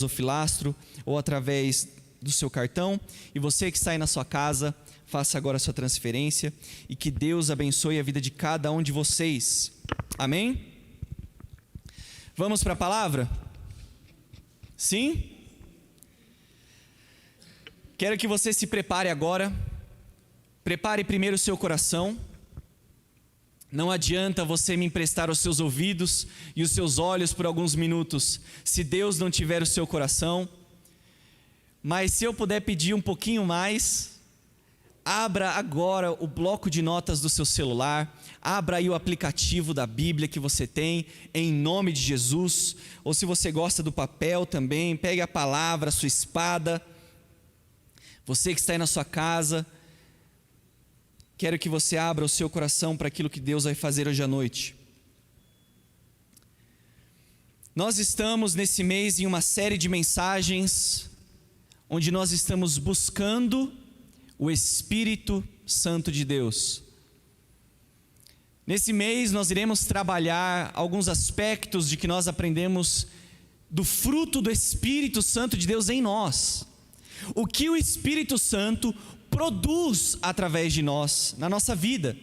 o filastro ou através do seu cartão. E você que está aí na sua casa, faça agora a sua transferência e que Deus abençoe a vida de cada um de vocês. Amém? Vamos para a palavra? Sim? Quero que você se prepare agora. Prepare primeiro o seu coração. Não adianta você me emprestar os seus ouvidos e os seus olhos por alguns minutos, se Deus não tiver o seu coração. Mas se eu puder pedir um pouquinho mais, abra agora o bloco de notas do seu celular, abra aí o aplicativo da Bíblia que você tem, em nome de Jesus. Ou se você gosta do papel também, pegue a palavra, a sua espada. Você que está aí na sua casa, quero que você abra o seu coração para aquilo que Deus vai fazer hoje à noite. Nós estamos nesse mês em uma série de mensagens, onde nós estamos buscando o Espírito Santo de Deus. Nesse mês nós iremos trabalhar alguns aspectos de que nós aprendemos do fruto do Espírito Santo de Deus em nós. O que o Espírito Santo produz através de nós, na nossa vida.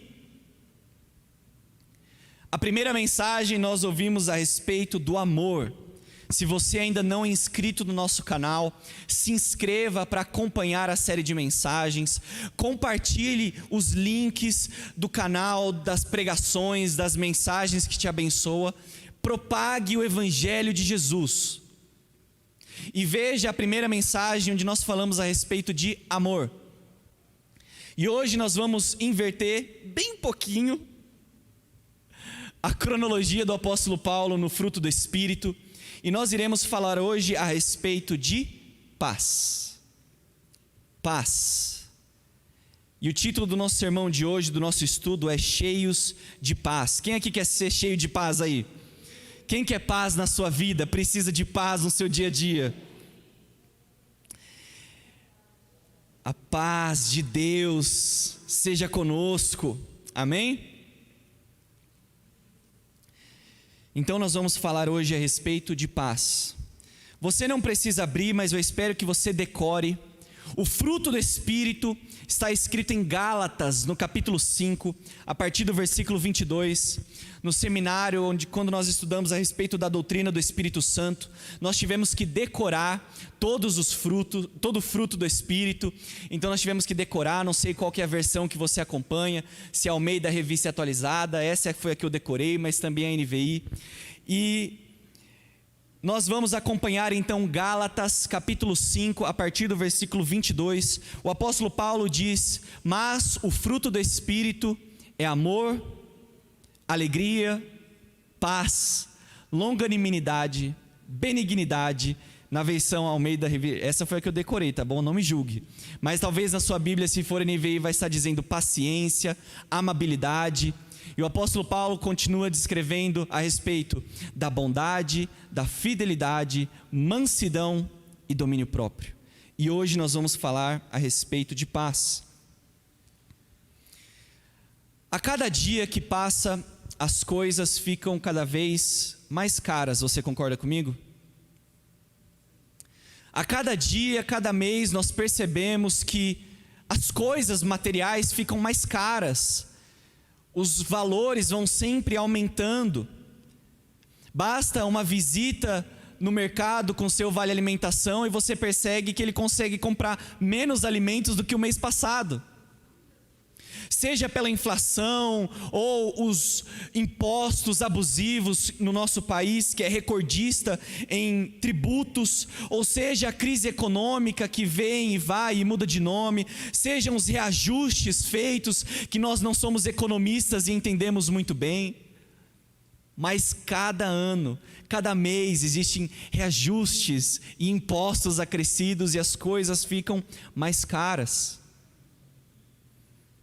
A primeira mensagem nós ouvimos a respeito do amor. Se você ainda não é inscrito no nosso canal, se inscreva para acompanhar a série de mensagens, compartilhe os links do canal, das pregações, das mensagens que te abençoa, propague o Evangelho de Jesus. E veja a primeira mensagem onde nós falamos a respeito de amor. E hoje nós vamos inverter bem pouquinho a cronologia do apóstolo Paulo no fruto do Espírito. E nós iremos falar hoje a respeito de paz. Paz. E o título do nosso sermão de hoje, do nosso estudo, é Cheios de Paz. Quem aqui quer ser cheio de paz aí? Quem quer paz na sua vida, precisa de paz no seu dia a dia? A paz de Deus seja conosco, amém? Então nós vamos falar hoje a respeito de paz. Você não precisa abrir, mas eu espero que você decore. O fruto do Espírito está escrito em Gálatas, no capítulo 5, a partir do versículo 22. No seminário, quando nós estudamos a respeito da doutrina do Espírito Santo, nós tivemos que decorar todo o fruto do Espírito. Então nós tivemos que decorar, não sei qual que é a versão que você acompanha, se é Almeida Revista Atualizada, essa foi a que eu decorei, mas também a NVI. E nós vamos acompanhar então Gálatas capítulo 5, a partir do versículo 22. O apóstolo Paulo diz: mas o fruto do Espírito é amor, alegria, paz, longanimidade, benignidade. Na versão Almeida Revista, essa foi a que eu decorei, tá bom? Não me julgue. Mas talvez na sua Bíblia, se for NVI, vai estar dizendo paciência, amabilidade. E o apóstolo Paulo continua descrevendo a respeito da bondade, da fidelidade, mansidão e domínio próprio. E hoje nós vamos falar a respeito de paz. A cada dia que passa, as coisas ficam cada vez mais caras, você concorda comigo? A cada dia, cada mês, nós percebemos que as coisas materiais ficam mais caras. Os valores vão sempre aumentando. Basta uma visita no mercado com seu vale alimentação e você percebe que ele consegue comprar menos alimentos do que o mês passado. Seja pela inflação ou os impostos abusivos no nosso país, que é recordista em tributos, ou seja a crise econômica que vem e vai e muda de nome, sejam os reajustes feitos, que nós não somos economistas e entendemos muito bem, mas cada ano, cada mês existem reajustes e impostos acrescidos e as coisas ficam mais caras.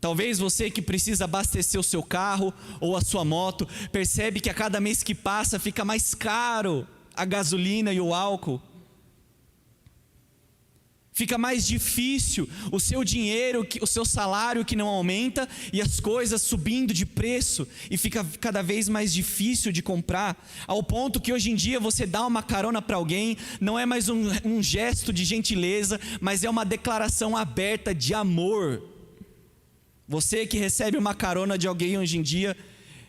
Talvez você que precisa abastecer o seu carro ou a sua moto, percebe que a cada mês que passa fica mais caro a gasolina e o álcool. Fica mais difícil, o seu dinheiro, o seu salário que não aumenta e as coisas subindo de preço e fica cada vez mais difícil de comprar, ao ponto que hoje em dia você dá uma carona para alguém, não é mais um gesto de gentileza, mas é uma declaração aberta de amor. Você que recebe uma carona de alguém hoje em dia,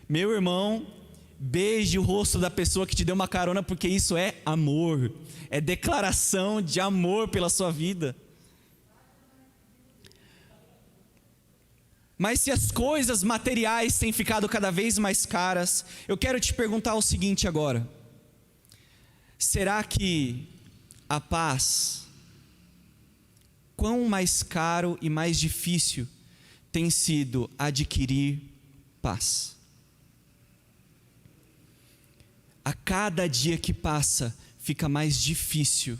meu irmão, beije o rosto da pessoa que te deu uma carona, porque isso é amor, é declaração de amor pela sua vida. Mas se as coisas materiais têm ficado cada vez mais caras, eu quero te perguntar o seguinte agora: será que a paz, quão mais caro e mais difícil tem sido adquirir paz? A cada dia que passa, fica mais difícil,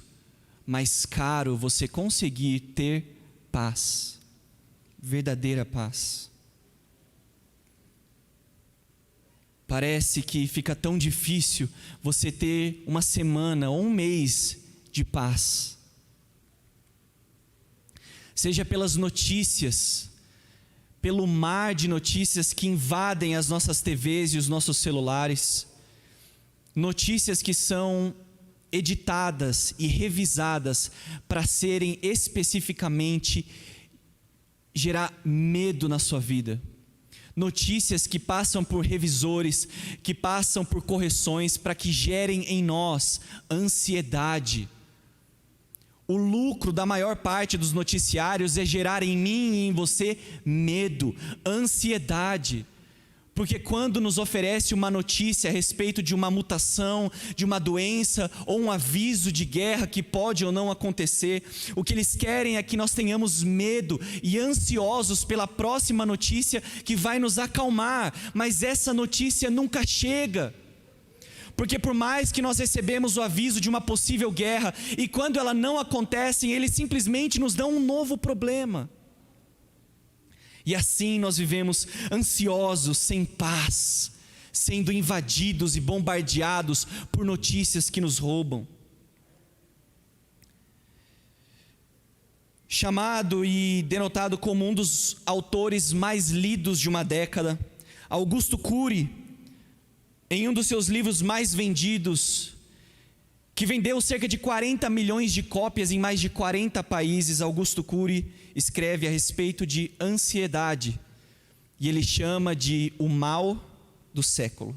mais caro você conseguir ter paz, verdadeira paz. Parece que fica tão difícil você ter uma semana ou um mês de paz. Seja pelas notícias, pelo mar de notícias que invadem as nossas TVs e os nossos celulares, notícias que são editadas e revisadas para serem especificamente gerar medo na sua vida. Notícias que passam por revisores, que passam por correções para que gerem em nós ansiedade. O lucro da maior parte dos noticiários é gerar em mim e em você medo, ansiedade. Porque quando nos oferece uma notícia a respeito de uma mutação, de uma doença ou um aviso de guerra que pode ou não acontecer, o que eles querem é que nós tenhamos medo e ansiosos pela próxima notícia que vai nos acalmar, mas essa notícia nunca chega. Porque por mais que nós recebemos o aviso de uma possível guerra, e quando ela não acontece, eles simplesmente nos dão um novo problema. E assim nós vivemos ansiosos, sem paz, sendo invadidos e bombardeados por notícias que nos roubam. Chamado e denotado como um dos autores mais lidos de uma década, Augusto Cury, em um dos seus livros mais vendidos, que vendeu cerca de 40 milhões de cópias em mais de 40 países, Augusto Cury escreve a respeito de ansiedade, e ele chama de o mal do século.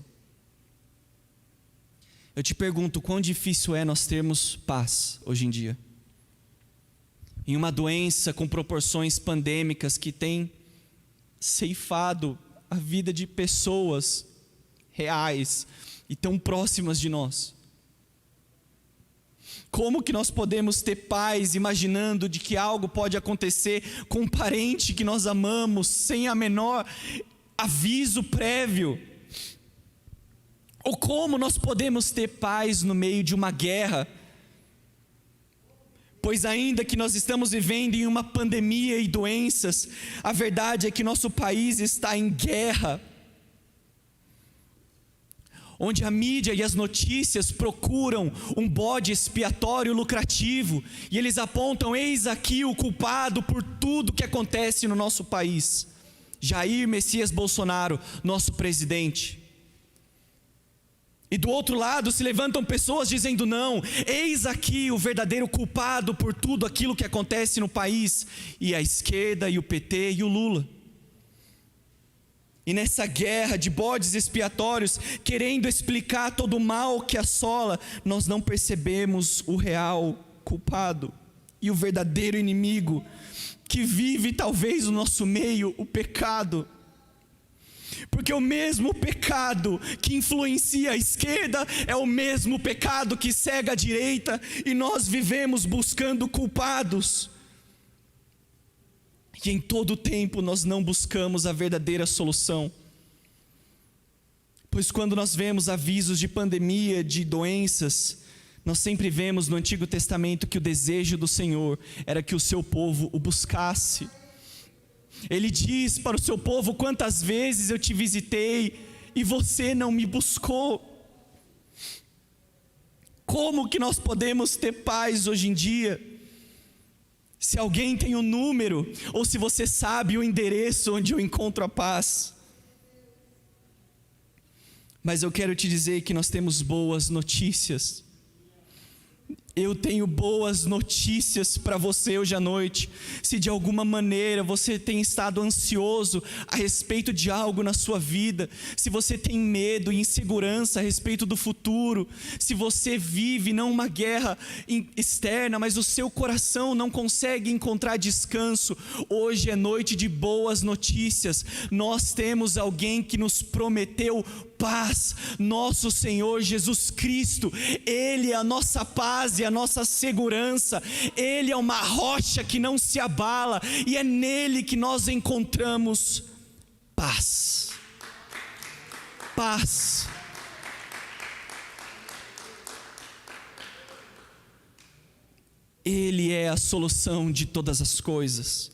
Eu te pergunto, quão difícil é nós termos paz hoje em dia? Em uma doença com proporções pandêmicas que tem ceifado a vida de pessoas reais e tão próximas de nós. Como que nós podemos ter paz imaginando de que algo pode acontecer com um parente que nós amamos sem a menor aviso prévio? Ou como nós podemos ter paz no meio de uma guerra? Pois ainda que nós estamos vivendo em uma pandemia e doenças, a verdade é que nosso país está em guerra, onde a mídia e as notícias procuram um bode expiatório lucrativo, e eles apontam: eis aqui o culpado por tudo que acontece no nosso país, Jair Messias Bolsonaro, nosso presidente. E do outro lado se levantam pessoas dizendo: não, eis aqui o verdadeiro culpado por tudo aquilo que acontece no país, e a esquerda, e o PT, e o Lula. E nessa guerra de bodes expiatórios, querendo explicar todo o mal que assola, nós não percebemos o real culpado e o verdadeiro inimigo que vive talvez no nosso meio, o pecado. Porque o mesmo pecado que influencia a esquerda é o mesmo pecado que cega a direita, e nós vivemos buscando culpados. E em todo o tempo nós não buscamos a verdadeira solução. Pois quando nós vemos avisos de pandemia, de doenças, nós sempre vemos no Antigo Testamento que o desejo do Senhor era que o seu povo o buscasse. Ele diz para o seu povo: quantas vezes eu te visitei e você não me buscou. Como que nós podemos ter paz hoje em dia? se alguém tem o número, ou se você sabe o endereço onde eu encontro a paz. Mas eu quero te dizer que nós temos boas notícias. Eu tenho boas notícias para você hoje à noite. Se de alguma maneira você tem estado ansioso a respeito de algo na sua vida, se você tem medo e insegurança a respeito do futuro, se você vive não uma guerra externa, mas o seu coração não consegue encontrar descanso, hoje é noite de boas notícias. Nós temos alguém que nos prometeu paz, nosso Senhor Jesus Cristo. Ele é a nossa paz e a nossa segurança. Ele é uma rocha que não se abala, e é nele que nós encontramos paz. Paz. Ele é a solução de todas as coisas.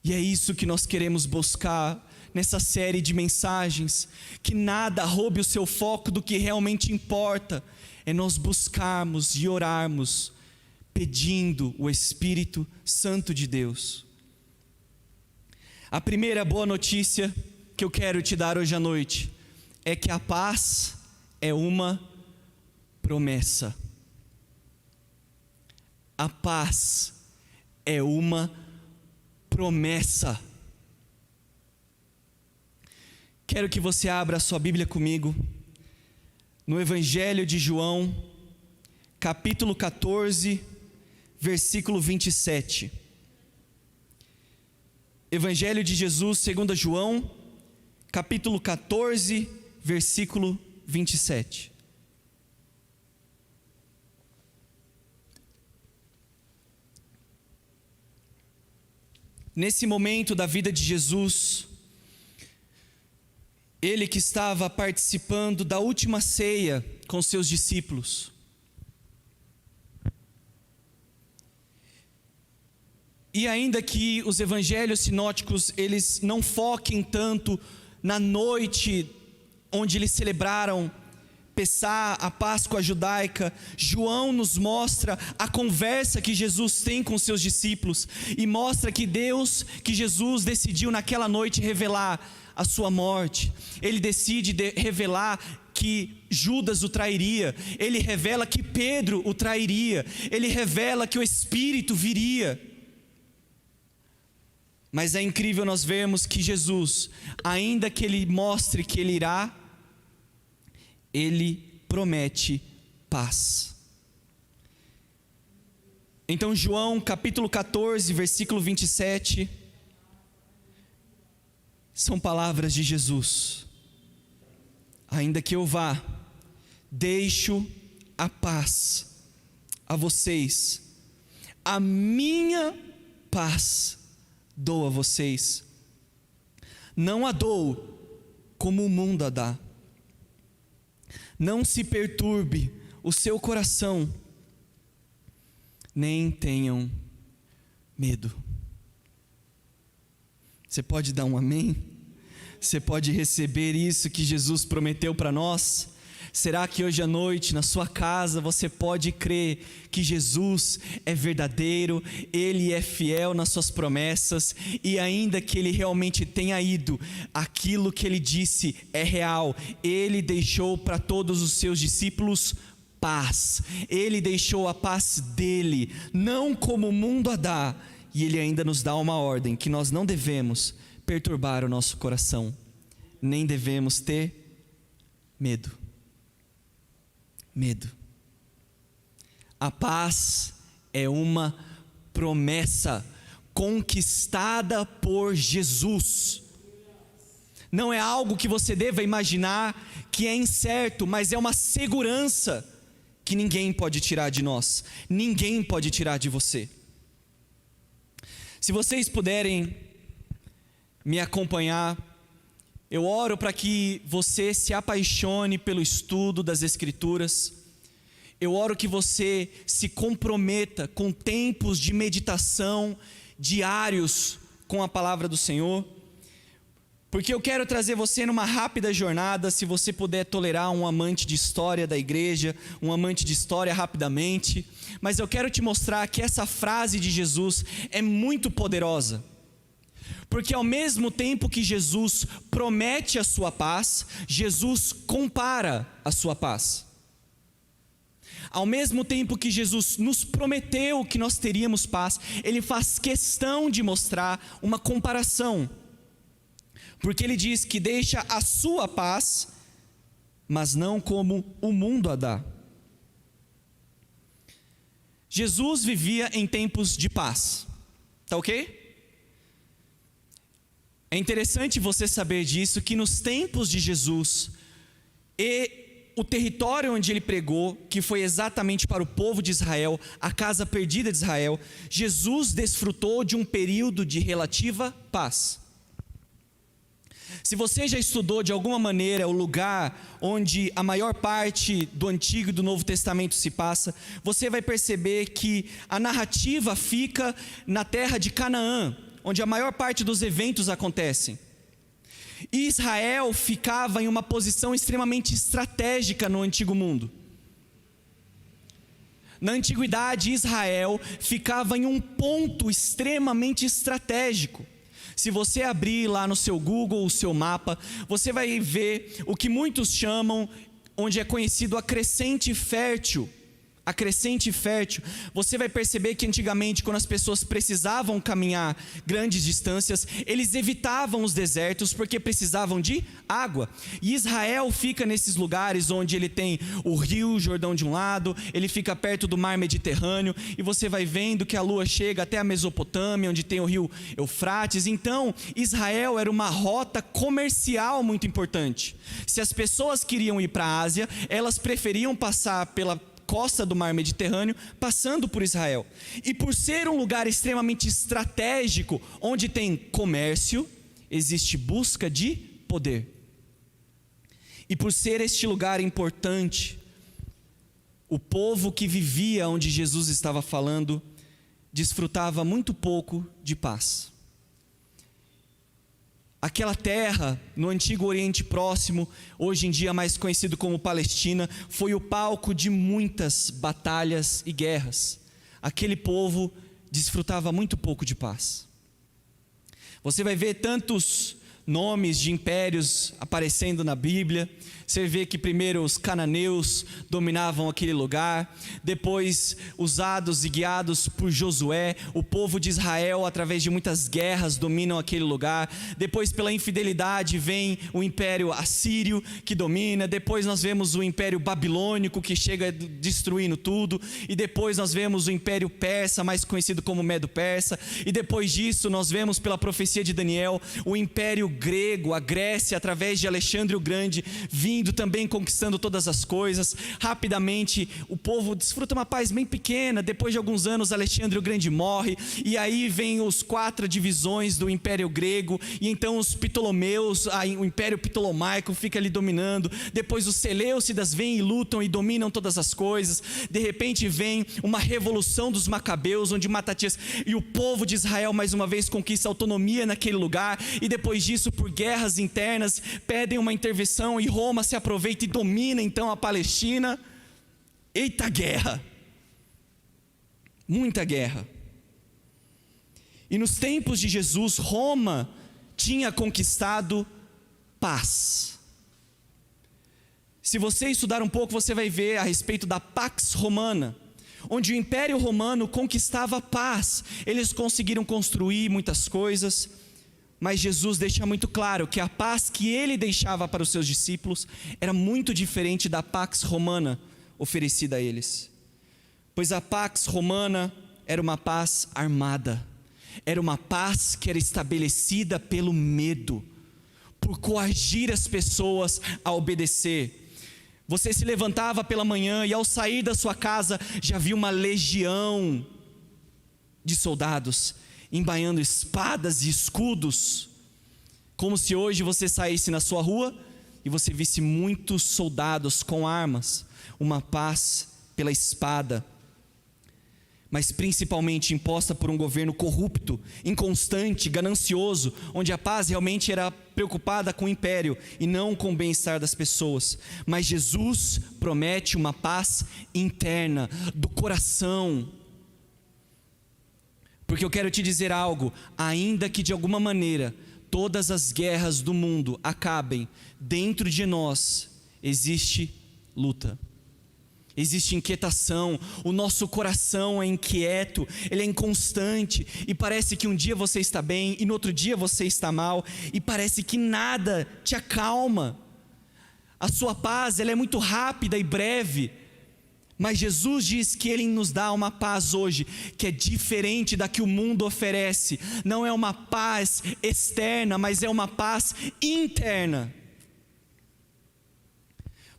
E é isso que nós queremos buscar nessa série de mensagens, que nada roube o seu foco do que realmente importa, é nós buscarmos e orarmos, pedindo o Espírito Santo de Deus. A primeira boa notícia que eu quero te dar hoje à noite, é que a paz é uma promessa. A paz é uma promessa. Quero que você abra a sua Bíblia comigo, no Evangelho de João, capítulo 14, versículo 27. Evangelho de Jesus segundo João, capítulo 14, versículo 27. Nesse momento da vida de Jesus, ele que estava participando da última ceia com seus discípulos, e ainda que os evangelhos sinóticos eles não foquem tanto na noite onde eles celebraram Pessá, a Páscoa judaica, João nos mostra a conversa que Jesus tem com seus discípulos, e mostra que Jesus decidiu naquela noite revelar a sua morte. Ele decide revelar que Judas o trairia, ele revela que Pedro o trairia, ele revela que o Espírito viria. Mas é incrível nós vermos que Jesus, ainda que ele mostre que ele irá, ele promete paz. Então João capítulo 14, versículo 27, são palavras de Jesus: ainda que eu vá, deixo a paz a vocês, a minha paz dou a vocês, não a dou como o mundo a dá. Não se perturbe o seu coração, nem tenham medo. Você pode dar um amém? Você pode receber isso que Jesus prometeu para nós? Será que hoje à noite, na sua casa, você pode crer que Jesus é verdadeiro, Ele é fiel nas suas promessas, e ainda que Ele realmente tenha ido, aquilo que Ele disse é real. Ele deixou para todos os seus discípulos paz, Ele deixou a paz dEle, não como o mundo a dá, e Ele ainda nos dá uma ordem, que nós não devemos perturbar o nosso coração, nem devemos ter medo. A paz é uma promessa conquistada por Jesus. Não é algo que você deva imaginar que é incerto, mas é uma segurança que ninguém pode tirar de nós, ninguém pode tirar de você. Se vocês puderem me acompanhar, eu oro para que você se apaixone pelo estudo das Escrituras. Eu oro que você se comprometa com tempos de meditação diários com a palavra do Senhor. porque eu quero trazer você numa rápida jornada, se você puder tolerar um amante de história da igreja, um amante de história rapidamente, mas eu quero te mostrar que essa frase de Jesus é muito poderosa, porque ao mesmo tempo que Jesus promete a sua paz, Jesus compara a sua paz. Ao mesmo tempo que Jesus nos prometeu que nós teríamos paz, Ele faz questão de mostrar uma comparação, porque Ele diz que deixa a sua paz, mas não como o mundo a dá. Jesus vivia em tempos de paz, tá ok? É interessante você saber disso, que nos tempos de Jesus, e o território onde Ele pregou, que foi exatamente para o povo de Israel, a casa perdida de Israel, Jesus desfrutou de um período de relativa paz. Se você já estudou de alguma maneira o lugar onde a maior parte do Antigo e do Novo Testamento se passa, você vai perceber que a narrativa fica na terra de Canaã, onde a maior parte dos eventos acontecem. E Israel ficava em uma posição extremamente estratégica no Antigo Mundo. Na antiguidade, Israel ficava em um ponto extremamente estratégico. Se você abrir lá no seu Google, o seu mapa, você vai ver o que muitos chamam, onde é conhecido a crescente fértil. A crescente fértil, você vai perceber que antigamente, quando as pessoas precisavam caminhar grandes distâncias, eles evitavam os desertos porque precisavam de água. E Israel fica nesses lugares onde ele tem o rio Jordão de um lado, ele fica perto do mar Mediterrâneo, e você vai vendo que a lua chega até a Mesopotâmia, onde tem o rio Eufrates. Então, Israel era uma rota comercial muito importante. Se as pessoas queriam ir para a Ásia, elas preferiam passar pela costa do mar Mediterrâneo, passando por Israel. E por ser um lugar extremamente estratégico, onde tem comércio, existe busca de poder. E por ser este lugar importante, o povo que vivia onde Jesus estava falando, desfrutava muito pouco de paz. Aquela terra, no antigo Oriente Próximo, hoje em dia mais conhecido como Palestina, foi o palco de muitas batalhas e guerras. Aquele povo desfrutava muito pouco de paz. Você vai ver tantos nomes de impérios aparecendo na Bíblia. Você vê que primeiro os cananeus dominavam aquele lugar, depois, usados e guiados por Josué, o povo de Israel, através de muitas guerras, dominam aquele lugar. Depois, pela infidelidade, vem o império assírio que domina. Depois nós vemos o império babilônico que chega destruindo tudo. E depois nós vemos o império persa, mais conhecido como Medo-Persa. E depois disso nós vemos, pela profecia de Daniel, o império grego, a Grécia, através de Alexandre o Grande, vindo também conquistando todas as coisas. Rapidamente o povo desfruta uma paz bem pequena. Depois de alguns anos, Alexandre o Grande morre, e aí vem os 4 divisões do Império Grego, e então os Ptolomeus, o Império Ptolomaico fica ali dominando. Depois os Seleucidas vêm e lutam e dominam todas as coisas. De repente vem uma revolução dos Macabeus, onde Matatias e o povo de Israel mais uma vez conquista autonomia naquele lugar, e depois disso, por guerras internas, pedem uma intervenção, e Roma se aproveita e domina então a Palestina. Eita guerra! Muita guerra. E nos tempos de Jesus, Roma tinha conquistado paz. Se você estudar um pouco, você vai ver a respeito da Pax Romana, onde o Império Romano conquistava paz. Eles conseguiram construir muitas coisas, mas Jesus deixa muito claro que a paz que ele deixava para os seus discípulos era muito diferente da Pax Romana oferecida a eles. Pois a Pax Romana era uma paz armada, era uma paz que era estabelecida pelo medo, por coagir as pessoas a obedecer. Você se levantava pela manhã e ao sair da sua casa já havia uma legião de soldados embaiando espadas e escudos, como se hoje você saísse na sua rua e você visse muitos soldados com armas. Uma paz pela espada. mas principalmente imposta por um governo corrupto, inconstante, ganancioso, onde a paz realmente era preocupada com o império e não com o bem-estar das pessoas. Mas Jesus promete uma paz interna, do coração. Porque eu quero te dizer algo, ainda que de alguma maneira todas as guerras do mundo acabem, dentro de nós existe luta. Existe inquietação, o nosso coração é inquieto, ele é inconstante, e parece que um dia você está bem, e no outro dia você está mal, e parece que nada te acalma. A sua paz, ela é muito rápida e breve, mas Jesus diz que Ele nos dá uma paz hoje, que é diferente da que o mundo oferece. Não é uma paz externa, mas é uma paz interna.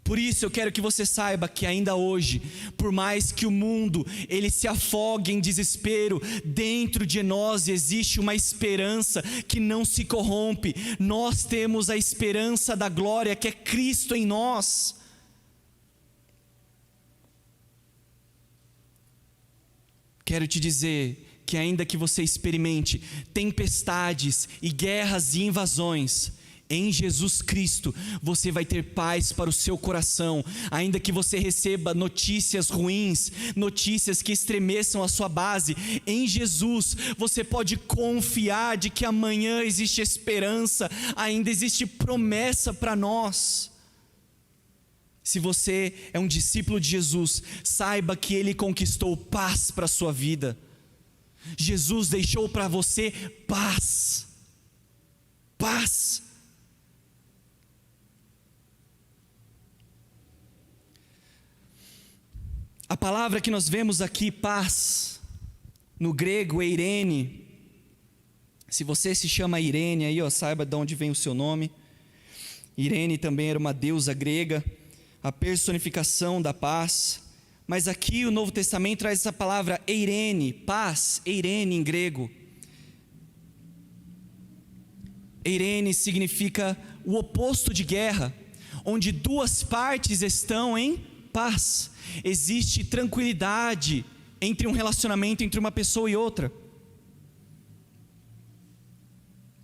Por isso eu quero que você saiba que ainda hoje, por mais que o mundo ele se afogue em desespero, dentro de nós existe uma esperança que não se corrompe. Nós temos a esperança da glória, que é Cristo em nós. Quero te dizer que ainda que você experimente tempestades e guerras e invasões, em Jesus Cristo, você vai ter paz para o seu coração. Ainda que você receba notícias ruins, notícias que estremeçam a sua base, em Jesus, você pode confiar de que amanhã existe esperança, ainda existe promessa para nós. Se você é um discípulo de Jesus, saiba que Ele conquistou paz para a sua vida. Jesus deixou para você paz. Paz. A palavra que nós vemos aqui, paz, no grego, eirene. Se você se chama Irene, aí saiba de onde vem o seu nome. Irene também era uma deusa grega, a personificação da paz. Mas aqui o Novo Testamento traz essa palavra eirene, paz, eirene em grego. Eirene significa o oposto de guerra, onde duas partes estão em paz. Existe tranquilidade entre um relacionamento entre uma pessoa e outra.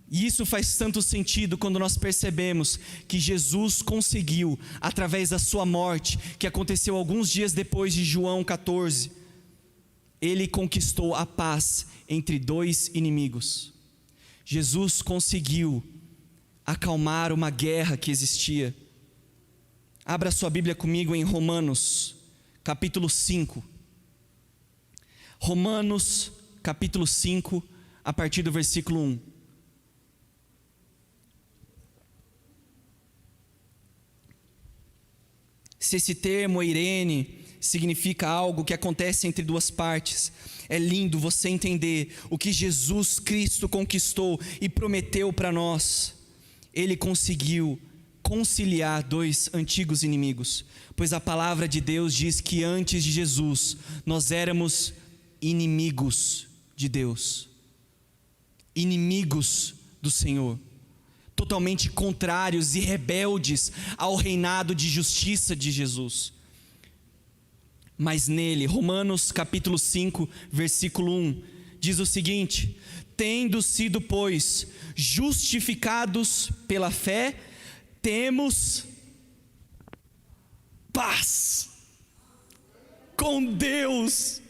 E isso faz tanto sentido quando nós percebemos que Jesus conseguiu, através da sua morte, que aconteceu alguns dias depois de João 14, Ele conquistou a paz entre dois inimigos. Jesus conseguiu acalmar uma guerra que existia. Abra sua Bíblia comigo em Romanos, capítulo 5. Romanos, capítulo 5, a partir do versículo 1. Se esse termo, eirene, significa algo que acontece entre duas partes, é lindo você entender o que Jesus Cristo conquistou e prometeu para nós. Ele conseguiu conciliar dois antigos inimigos, pois a palavra de Deus diz que antes de Jesus, nós éramos inimigos de Deus, inimigos do Senhor, totalmente contrários e rebeldes ao reinado de justiça de Jesus. Mas nele, Romanos capítulo 5, versículo 1, diz o seguinte: tendo sido, pois, justificados pela fé, temos paz com Deus,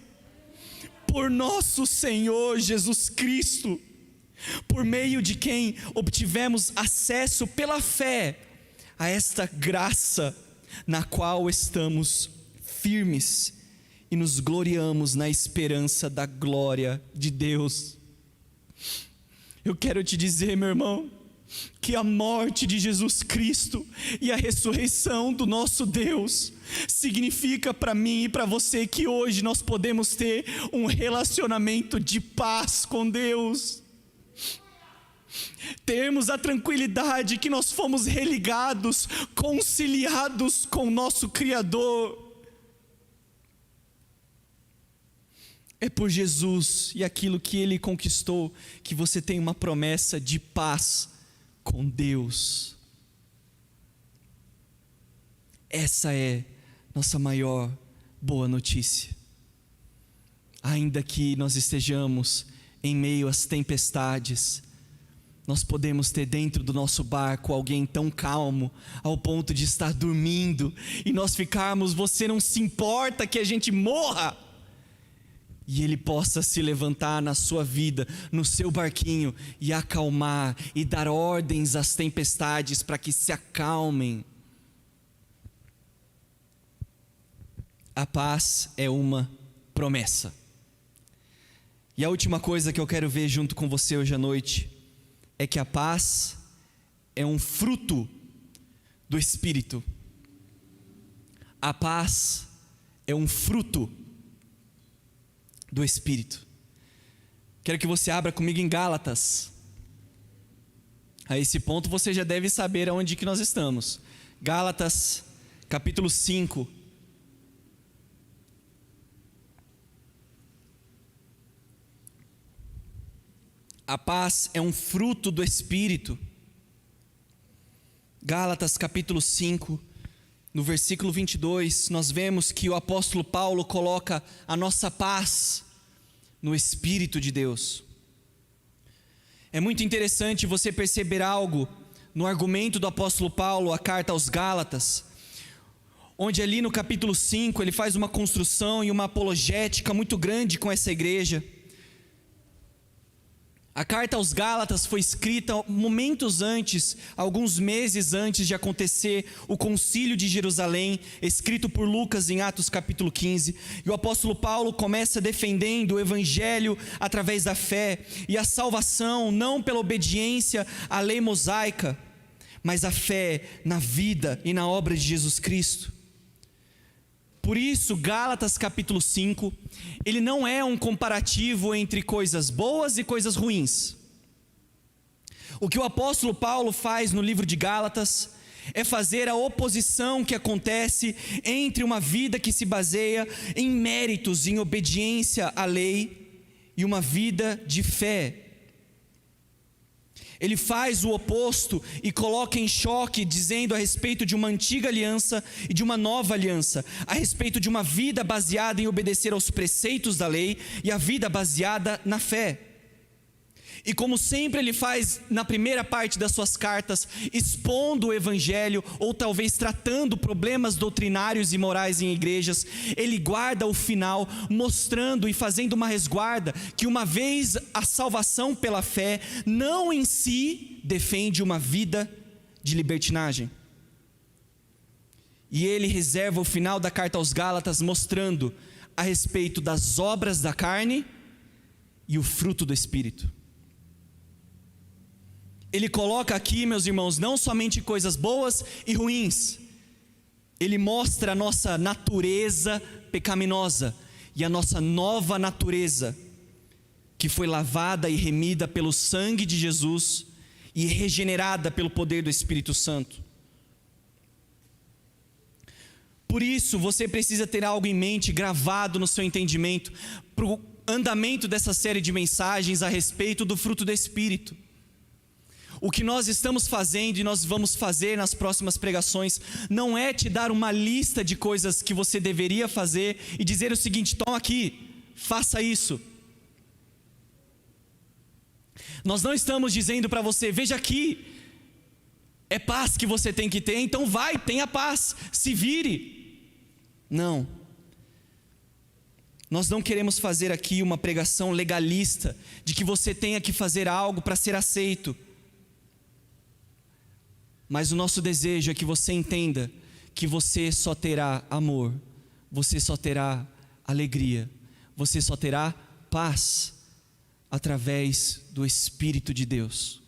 por nosso Senhor Jesus Cristo, por meio de quem obtivemos acesso pela fé a esta graça na qual estamos firmes e nos gloriamos na esperança da glória de Deus. Eu quero te dizer, meu irmão, que a morte de Jesus Cristo e a ressurreição do nosso Deus significa para mim e para você que hoje nós podemos ter um relacionamento de paz com Deus. Temos a tranquilidade que nós fomos religados, conciliados com o nosso Criador. É por Jesus e aquilo que Ele conquistou que você tem uma promessa de paz com Deus. Essa é nossa maior boa notícia. ainda que nós estejamos em meio às tempestades, nós podemos ter dentro do nosso barco alguém tão calmo, ao ponto de estar dormindo, e nós ficarmos, você não se importa que a gente morra, e ele possa se levantar na sua vida, no seu barquinho, e acalmar, e dar ordens às tempestades para que se acalmem. A paz é uma promessa. E a última coisa que eu quero ver junto com você hoje à noite é que a paz é um fruto do Espírito. A paz é um fruto do Espírito. Quero que você abra comigo em Gálatas. A esse ponto você já deve saber aonde que nós estamos. Gálatas, capítulo 5. A paz é um fruto do Espírito. Gálatas capítulo 5, no versículo 22, nós vemos que o apóstolo Paulo coloca a nossa paz no Espírito de Deus. É muito interessante você perceber algo no argumento do apóstolo Paulo, a carta aos Gálatas, onde ali no capítulo 5 ele faz uma construção e uma apologética muito grande com essa igreja. A carta aos Gálatas foi escrita momentos antes, alguns meses antes de acontecer o concílio de Jerusalém, escrito por Lucas em Atos capítulo 15. E o apóstolo Paulo começa defendendo o evangelho através da fé e a salvação não pela obediência à lei mosaica, mas a fé na vida e na obra de Jesus Cristo. Por isso, Gálatas capítulo 5, ele não é um comparativo entre coisas boas e coisas ruins. O que o apóstolo Paulo faz no livro de Gálatas é fazer a oposição que acontece entre uma vida que se baseia em méritos, em obediência à lei, e uma vida de fé. Ele faz o oposto e coloca em choque, dizendo a respeito de uma antiga aliança e de uma nova aliança, a respeito de uma vida baseada em obedecer aos preceitos da lei e a vida baseada na fé. E como sempre ele faz na primeira parte das suas cartas, expondo o evangelho ou talvez tratando problemas doutrinários e morais em igrejas, ele guarda o final mostrando e fazendo uma resguarda que uma vez a salvação pela fé não em si defende uma vida de libertinagem. E ele reserva o final da carta aos Gálatas mostrando a respeito das obras da carne e o fruto do Espírito. Ele coloca aqui, meus irmãos, não somente coisas boas e ruins. Ele mostra a nossa natureza pecaminosa e a nossa nova natureza, que foi lavada e remida pelo sangue de Jesus e regenerada pelo poder do Espírito Santo. Por isso, você precisa ter algo em mente, gravado no seu entendimento, para o andamento dessa série de mensagens a respeito do fruto do Espírito. O que nós estamos fazendo e nós vamos fazer nas próximas pregações não é te dar uma lista de coisas que você deveria fazer e dizer o seguinte: toma aqui, faça isso. Nós não estamos dizendo para você: veja aqui, é paz que você tem que ter, então vai, tenha paz, se vire. Não. Nós não queremos fazer aqui uma pregação legalista de que você tenha que fazer algo para ser aceito. Mas o nosso desejo é que você entenda que você só terá amor, você só terá alegria, você só terá paz através do Espírito de Deus.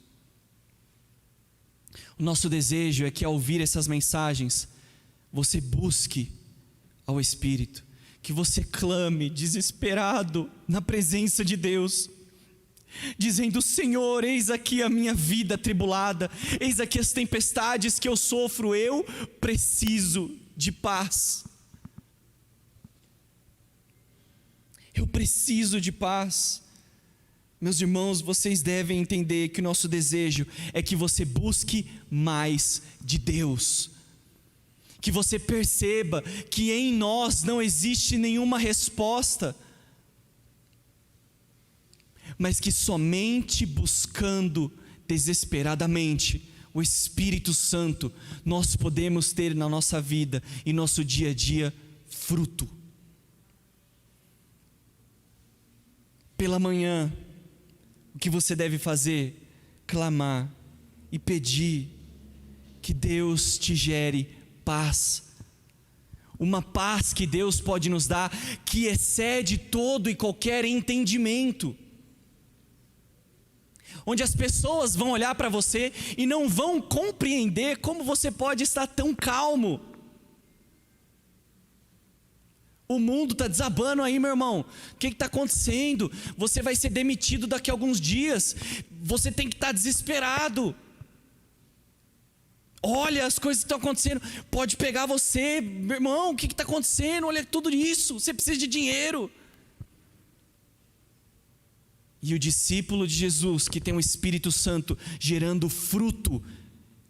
O nosso desejo é que ao ouvir essas mensagens, você busque ao Espírito, que você clame desesperado na presença de Deus, dizendo: Senhor, eis aqui a minha vida atribulada, eis aqui as tempestades que eu sofro, eu preciso de paz. Eu preciso de paz. Meus irmãos, vocês devem entender que o nosso desejo é que você busque mais de Deus, que você perceba que em nós não existe nenhuma resposta. mas que somente buscando desesperadamente o Espírito Santo, nós podemos ter na nossa vida e nosso dia a dia fruto. Pela manhã, o que você deve fazer? Clamar e pedir que Deus te gere paz. Uma paz que Deus pode nos dar, que excede todo e qualquer entendimento. Onde as pessoas vão olhar para você e não vão compreender como você pode estar tão calmo. O mundo está desabando aí, meu irmão. O que está acontecendo? Você vai ser demitido daqui a alguns dias. Você tem que estar desesperado. Olha as coisas que estão acontecendo. Pode pegar você, meu irmão. O que está acontecendo? Olha tudo isso. Você precisa de dinheiro. E o discípulo de Jesus, que tem o Espírito Santo gerando fruto,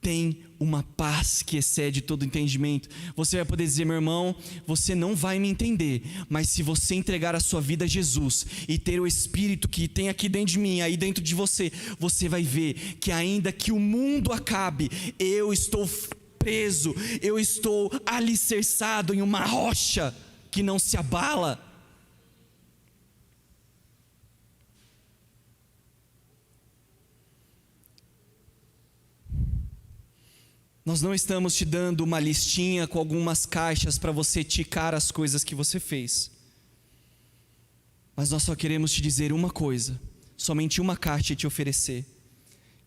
tem uma paz que excede todo entendimento. Você vai poder dizer: meu irmão, você não vai me entender, mas se você entregar a sua vida a Jesus e ter o Espírito que tem aqui dentro de mim, aí dentro de você, você vai ver que ainda que o mundo acabe, eu estou preso, eu estou alicerçado em uma rocha que não se abala. Nós não estamos te dando uma listinha com algumas caixas para você ticar as coisas que você fez. Mas nós só queremos te dizer uma coisa, somente uma caixa te oferecer: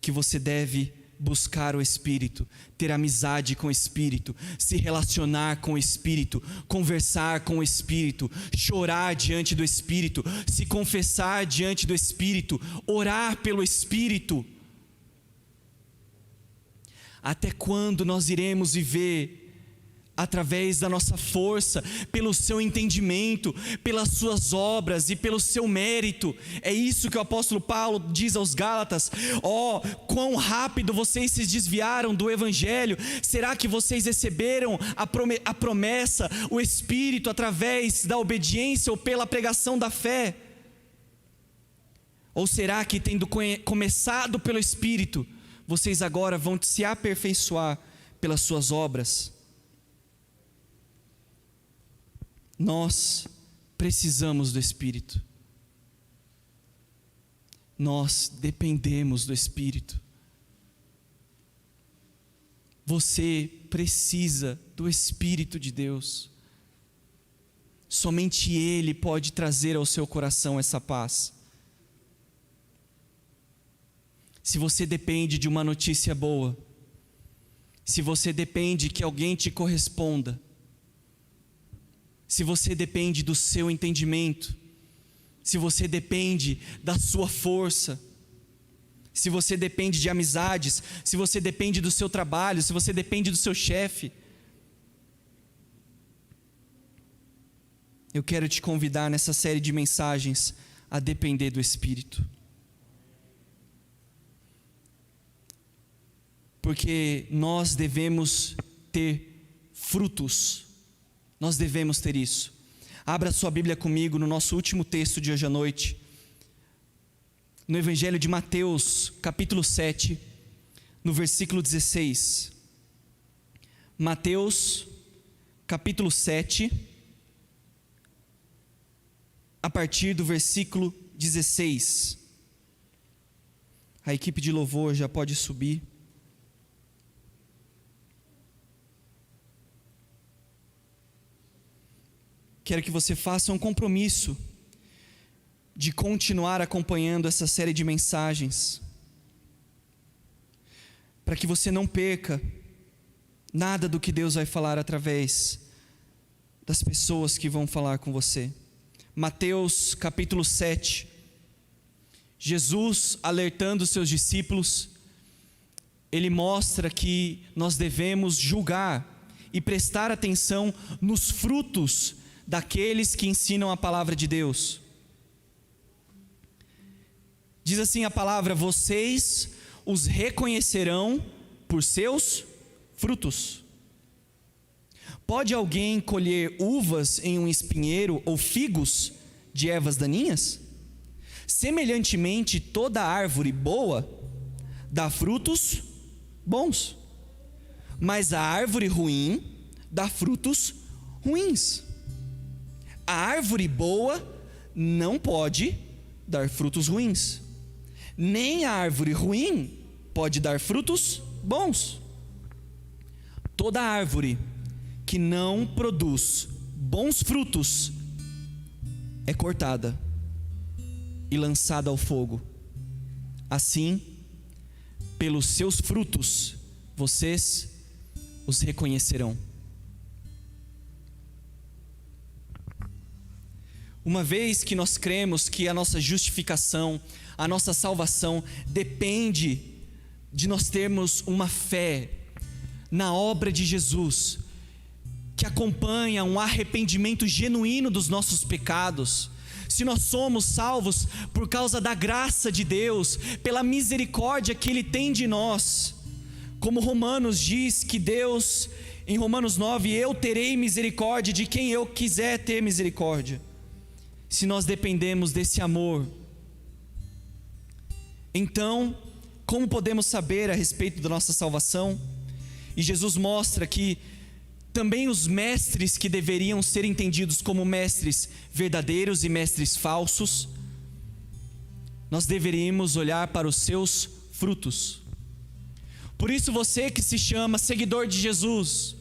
que você deve buscar o Espírito, ter amizade com o Espírito, se relacionar com o Espírito, conversar com o Espírito, chorar diante do Espírito, se confessar diante do Espírito, orar pelo Espírito. Até quando nós iremos viver através da nossa força, pelo seu entendimento, pelas suas obras e pelo seu mérito? É isso que o apóstolo Paulo diz aos Gálatas: quão rápido vocês se desviaram do Evangelho. Será que vocês receberam a promessa, o Espírito, através da obediência ou pela pregação da fé? Ou será que, tendo começado pelo Espírito, vocês agora vão se aperfeiçoar pelas suas obras? Nós precisamos do Espírito. Nós dependemos do Espírito. Você precisa do Espírito de Deus. Somente Ele pode trazer ao seu coração essa paz. Se você depende de uma notícia boa, se você depende que alguém te corresponda, se você depende do seu entendimento, se você depende da sua força, se você depende de amizades, se você depende do seu trabalho, se você depende do seu chefe, eu quero te convidar nessa série de mensagens a depender do Espírito. Porque nós devemos ter frutos, nós devemos ter isso. Abra sua Bíblia comigo no nosso último texto de hoje à noite, no Evangelho de Mateus, capítulo 7, no versículo 16. Mateus, capítulo 7, a partir do versículo 16. A equipe de louvor já pode subir. Quero que você faça um compromisso de continuar acompanhando essa série de mensagens, para que você não perca nada do que Deus vai falar através das pessoas que vão falar com você. Mateus capítulo 7, Jesus alertando os seus discípulos, Ele mostra que nós devemos julgar e prestar atenção nos frutos daqueles que ensinam a palavra de Deus. Diz assim a palavra: vocês os reconhecerão por seus frutos. Pode alguém colher uvas em um espinheiro ou figos de ervas daninhas? Semelhantemente, toda árvore boa dá frutos bons, mas a árvore ruim dá frutos ruins. A árvore boa não pode dar frutos ruins, nem a árvore ruim pode dar frutos bons. Toda árvore que não produz bons frutos é cortada e lançada ao fogo. Assim, pelos seus frutos, vocês os reconhecerão. Uma vez que nós cremos que a nossa justificação, a nossa salvação depende de nós termos uma fé na obra de Jesus, que acompanha um arrependimento genuíno dos nossos pecados, se nós somos salvos por causa da graça de Deus, pela misericórdia que Ele tem de nós, como Romanos diz que Deus, em Romanos 9, eu terei misericórdia de quem eu quiser ter misericórdia. Se nós dependemos desse amor, então, como podemos saber a respeito da nossa salvação? E Jesus mostra que também os mestres que deveriam ser entendidos como mestres verdadeiros e mestres falsos, nós deveríamos olhar para os seus frutos. Por isso, você que se chama seguidor de Jesus,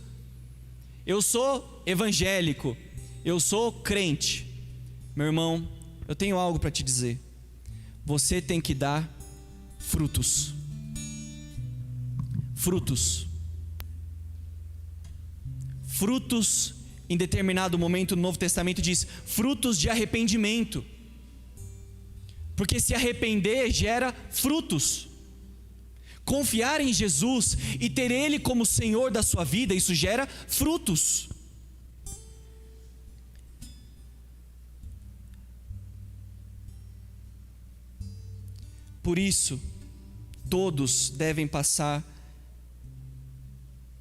eu sou evangélico, eu sou crente, meu irmão, eu tenho algo para te dizer. Você tem que dar frutos. Frutos. Frutos, em determinado momento no Novo Testamento diz, frutos de arrependimento. Porque se arrepender gera frutos. Confiar em Jesus e ter Ele como Senhor da sua vida, isso gera frutos. Por isso, todos devem passar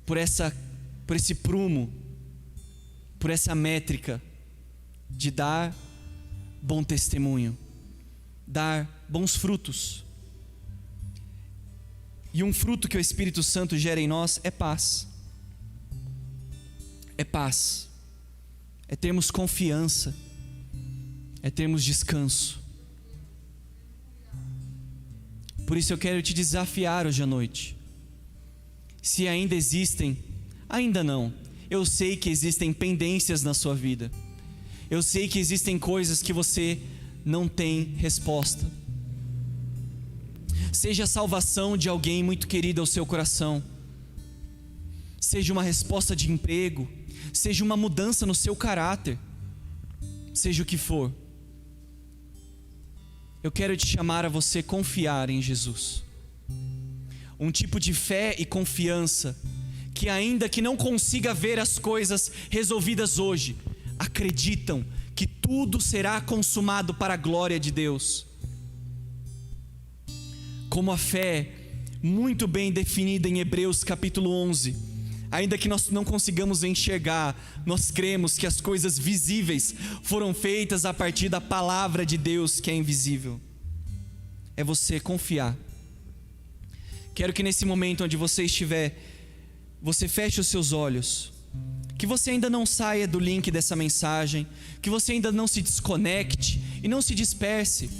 por esse prumo, por essa métrica de dar bom testemunho, dar bons frutos. E um fruto que o Espírito Santo gera em nós é paz. É paz. É termos confiança. É termos descanso. Por isso eu quero te desafiar hoje à noite. Se ainda existem, ainda não. Eu sei que existem pendências na sua vida. Eu sei que existem coisas que você não tem resposta. Seja a salvação de alguém muito querido ao seu coração, seja uma resposta de emprego, seja uma mudança no seu caráter, seja o que for. Eu quero te chamar a você confiar em Jesus. Um tipo de fé e confiança que, ainda que não consiga ver as coisas resolvidas hoje, acreditam que tudo será consumado para a glória de Deus. Como a fé muito bem definida em Hebreus capítulo 11, ainda que nós não consigamos enxergar, nós cremos que as coisas visíveis foram feitas a partir da palavra de Deus que é invisível. É você confiar. Quero que nesse momento onde você estiver, você feche os seus olhos, que você ainda não saia do link dessa mensagem, que você ainda não se desconecte e não se disperse,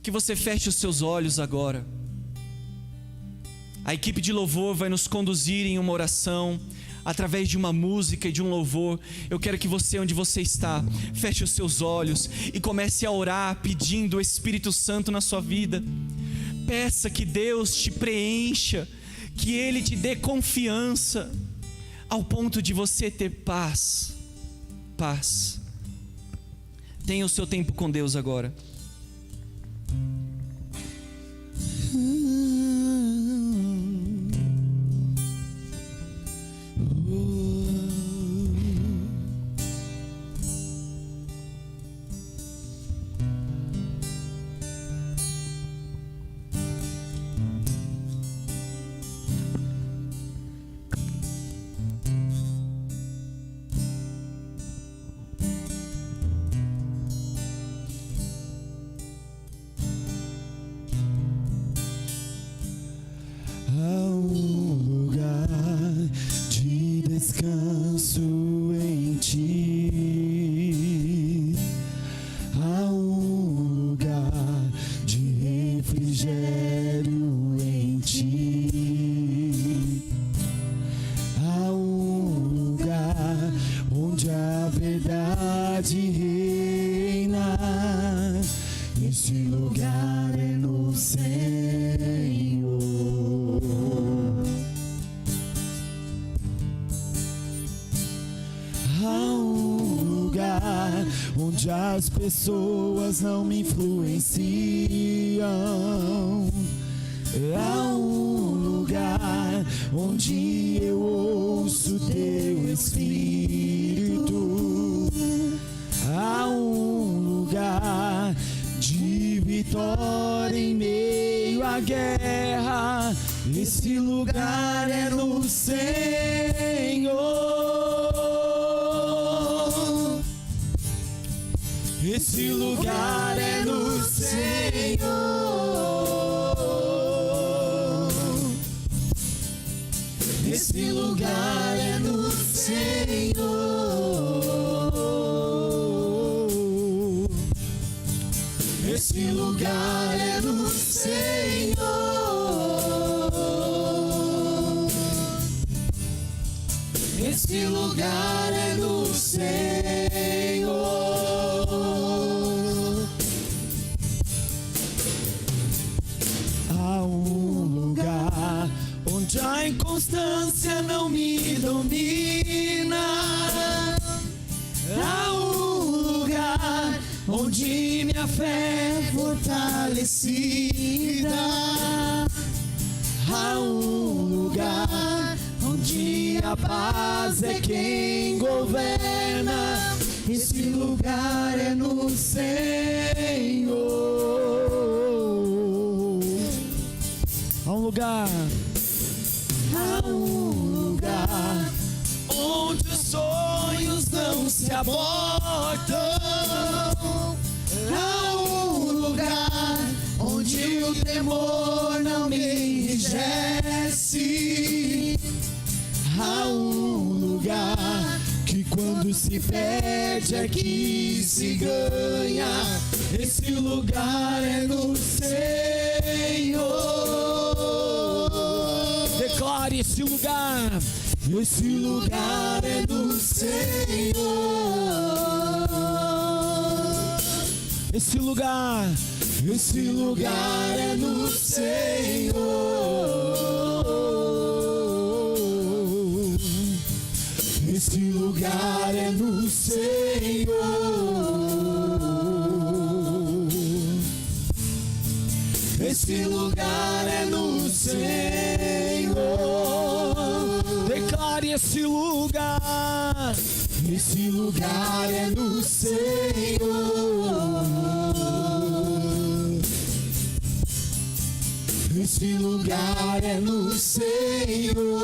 que você feche os seus olhos agora. A equipe de louvor vai nos conduzir em uma oração, através de uma música e de um louvor. Eu quero que você, onde você está, feche os seus olhos e comece a orar, pedindo o Espírito Santo na sua vida. Peça que Deus te preencha, que Ele te dê confiança, ao ponto de você ter paz. Paz. Tenha o seu tempo com Deus agora. onde as pessoas não me influenciam. Há um lugar onde eu ouço teu Espírito. Há um lugar de vitória em meio à guerra. Esse lugar é no Senhor. Esse lugar é no Senhor. Esse lugar é no Senhor. Esse lugar é no Senhor. Esse lugar é no Senhor. Há um lugar onde a inconstância não me domina. Há um lugar onde minha fé é fortalecida. Há um lugar onde a paz é quem governa. Esse lugar é no Senhor. Há um lugar. Há um lugar onde os sonhos não se abortam. Há um lugar onde o temor não me enrijece. Há um lugar que quando se perde é que se ganha. Esse lugar é no Senhor. Declare esse lugar. Esse lugar é do Senhor. Esse lugar é no Senhor. Esse lugar é no Senhor. Esse lugar é no Senhor. Declare esse lugar. Esse lugar é no Senhor. Esse lugar é no Senhor.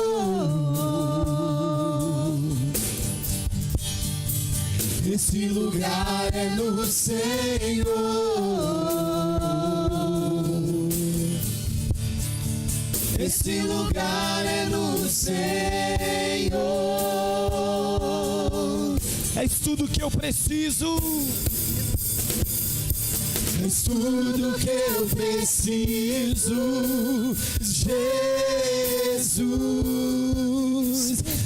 Esse lugar é no Senhor. Esse lugar é no Senhor. És tudo que eu preciso. És tudo que eu preciso, Jesus.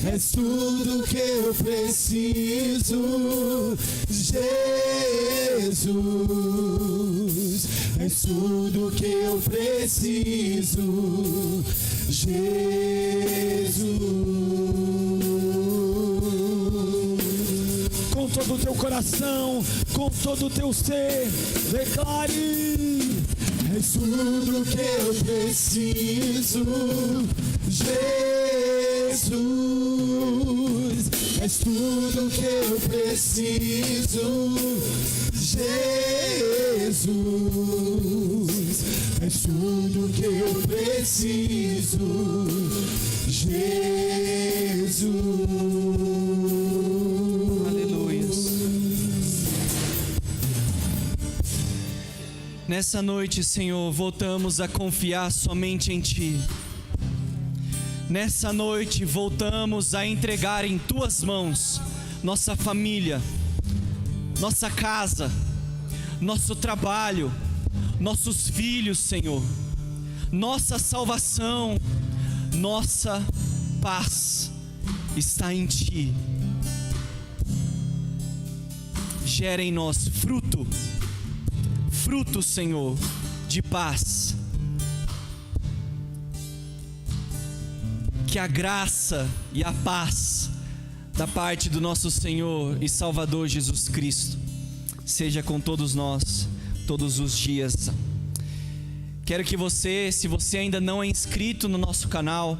És tudo que eu preciso, Jesus. És tudo que eu preciso, Jesus. Com todo o teu coração, com todo o teu ser, declare: és tudo que eu preciso, Jesus. És tudo que eu preciso, Jesus. És tudo que eu preciso, Jesus. Aleluia. Nessa noite, Senhor, voltamos a confiar somente em Ti. Nessa noite, voltamos a entregar em Tuas mãos nossa família, nossa casa, nosso trabalho, nossos filhos, Senhor, nossa salvação, nossa paz está em Ti. Gera em nós fruto, Senhor, de paz. Que a graça e a paz da parte do nosso Senhor e Salvador Jesus Cristo seja com todos nós, todos os dias. Quero que você, se você ainda não é inscrito no nosso canal,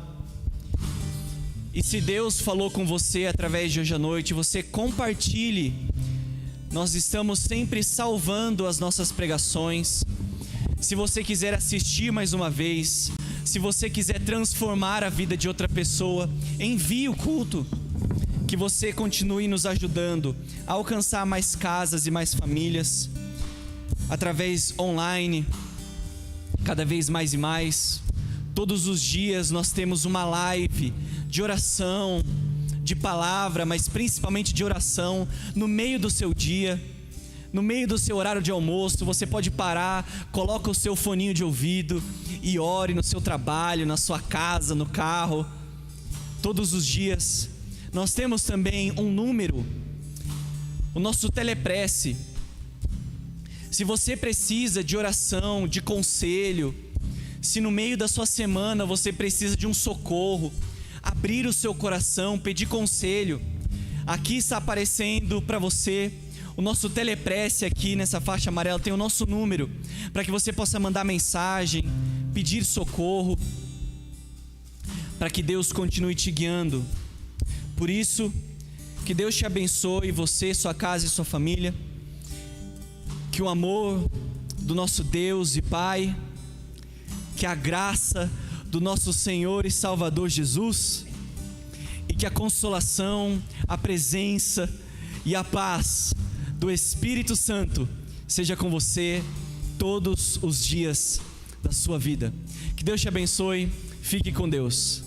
e se Deus falou com você através de hoje à noite, você compartilhe. Nós estamos sempre salvando as nossas pregações. Se você quiser assistir mais uma vez, se você quiser transformar a vida de outra pessoa, envie o culto. Que você continue nos ajudando a alcançar mais casas e mais famílias, através online, cada vez mais e mais. Todos os dias nós temos uma live de oração, de palavra, mas principalmente de oração, no meio do seu dia, no meio do seu horário de almoço. Você pode parar, coloca o seu foninho de ouvido e ore no seu trabalho, na sua casa, no carro. Todos os dias. Nós temos também um número, o nosso teleprece. Se você precisa de oração, de conselho, se no meio da sua semana você precisa de um socorro, abrir o seu coração, pedir conselho, aqui está aparecendo para você o nosso teleprece. Aqui nessa faixa amarela tem o nosso número, para que você possa mandar mensagem, pedir socorro, para que Deus continue te guiando. Por isso, que Deus te abençoe, você, sua casa e sua família. Que o amor do nosso Deus e Pai, que a graça do nosso Senhor e Salvador Jesus, e que a consolação, a presença e a paz do Espírito Santo seja com você todos os dias da sua vida. Que Deus te abençoe, fique com Deus.